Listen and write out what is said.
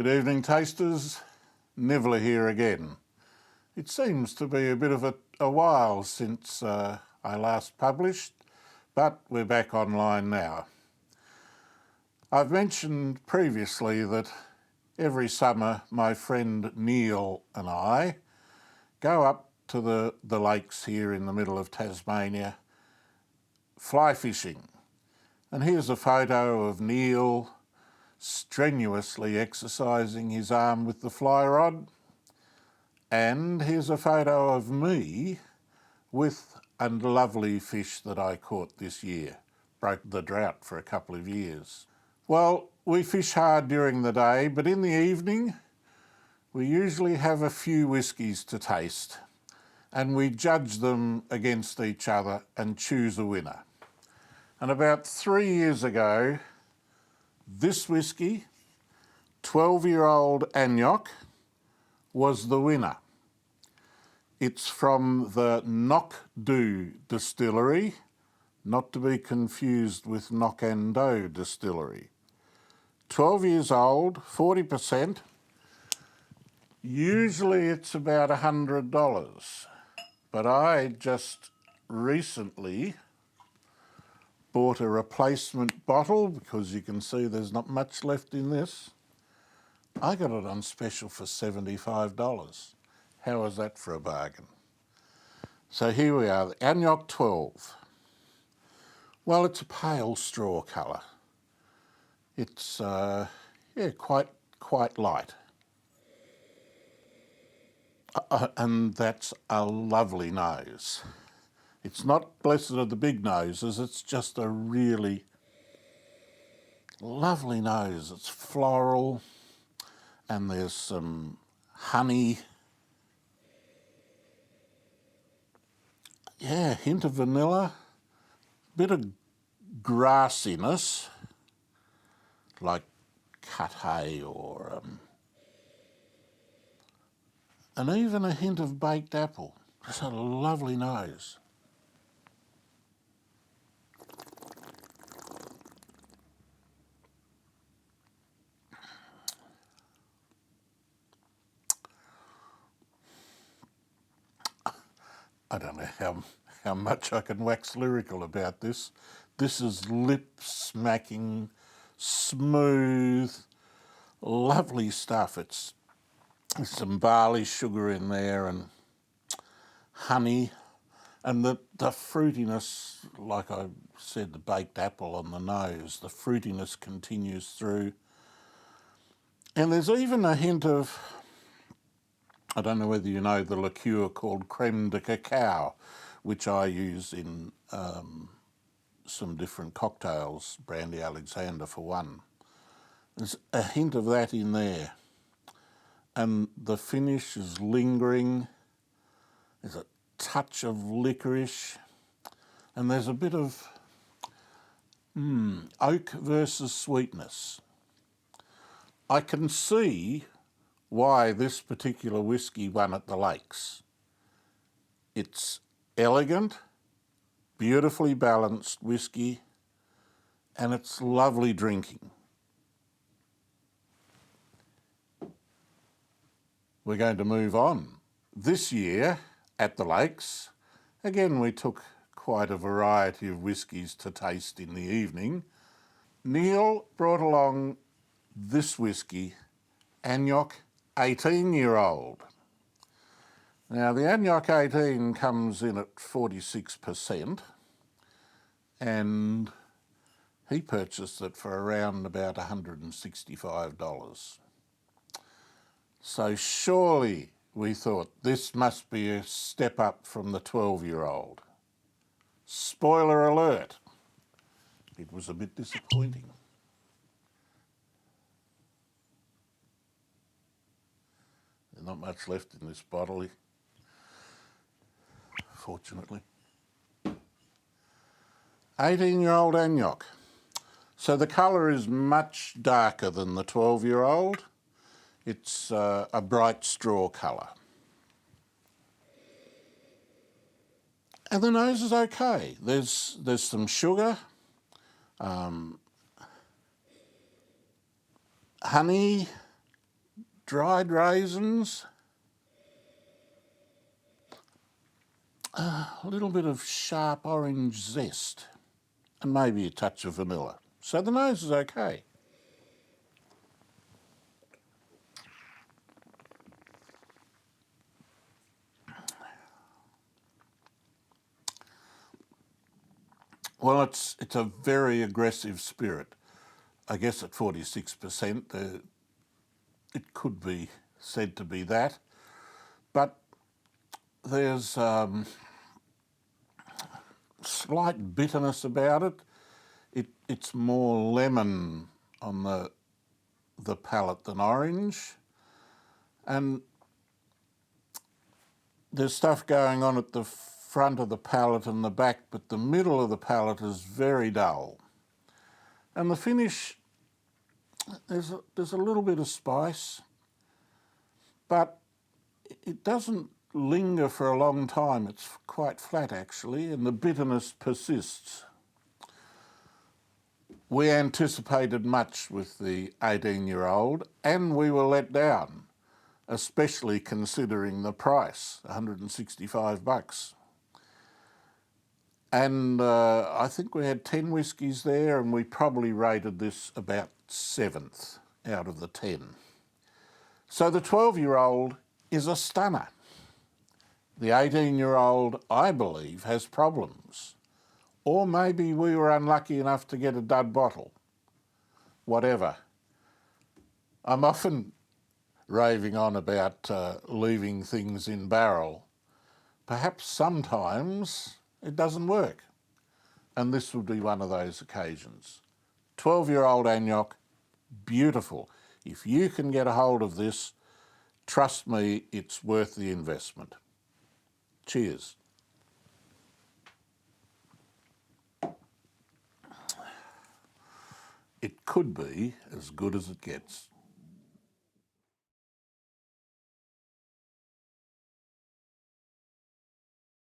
Good evening, tasters. Nivola here again. It seems to be a bit of a while since I last published, but we're back online now. I've mentioned previously that every summer my friend Neil and I go up to the lakes here in the middle of Tasmania fly fishing. And here's a photo of Neil strenuously exercising his arm with the fly rod. And here's a photo of me with a lovely fish that I caught this year. Broke the drought for a couple of years. Well, we fish hard during the day, but in the evening we usually have a few whiskies to taste, and we judge them against each other and choose a winner. And about 3 years ago, this whisky, 12-year-old Ancnoc, was the winner. It's from the Knock distillery, not to be confused with Knock and Doe distillery. 12 years old, 40%. Usually it's about $100, but I just recently bought a replacement bottle because you can see there's not much left in this. I got it on special for $75. How was that for a bargain? So here we are, the Ancnoc 12. Well, it's a pale straw colour. It's quite light. And that's a lovely nose. It's not blessed of the big noses, it's just a really lovely nose. It's floral and there's some honey. Yeah, hint of vanilla, bit of grassiness, like cut hay or and even a hint of baked apple. Just a lovely nose. I don't know how much I can wax lyrical about this. This is lip-smacking, smooth, lovely stuff. There's some barley sugar in there and honey, and the fruitiness, like I said, the baked apple on the nose, the fruitiness continues through. And there's even a hint of, I don't know whether you know the liqueur called creme de cacao, which I use in some different cocktails, Brandy Alexander for one. There's a hint of that in there. And the finish is lingering. There's a touch of licorice. And there's a bit of oak versus sweetness. I can see why this particular whisky won at the Lakes. It's elegant, beautifully balanced whisky, and it's lovely drinking. We're going to move on. This year at the Lakes, again we took quite a variety of whiskies to taste in the evening. Neil brought along this whisky, Ancnoc 18-year-old. Now the Ancnoc 18 comes in at 46%, and he purchased it for around about $165. So surely we thought this must be a step up from the 12-year-old. Spoiler alert, it was a bit disappointing. There's not much left in this bottle, fortunately. 18-year-old Ancnoc. So the colour is much darker than the 12-year-old. It's a bright straw colour. And the nose is okay. There's some sugar, honey, dried raisins, a little bit of sharp orange zest, and maybe a touch of vanilla. So the nose is okay. Well, it's a very aggressive spirit. I guess at 46%, it could be said to be that. But there's slight bitterness about it. It's more lemon on the palate than orange. And there's stuff going on at the front of the palate and the back, but the middle of the palate is very dull. And the finish, there's a little bit of spice, but it doesn't linger for a long time. It's quite flat actually, and the bitterness persists. We anticipated much with the 18-year-old, and we were let down, especially considering the price, $165. And I think we had 10 whiskies there, and we probably rated this about 7th out of the 10. So the 12-year-old is a stunner. The 18-year-old, I believe, has problems. Or maybe we were unlucky enough to get a dud bottle. Whatever. I'm often raving on about leaving things in barrel. Perhaps sometimes it doesn't work. And this would be one of those occasions. 12-year-old Ancnoc, beautiful. If you can get a hold of this, trust me, it's worth the investment. Cheers. It could be as good as it gets.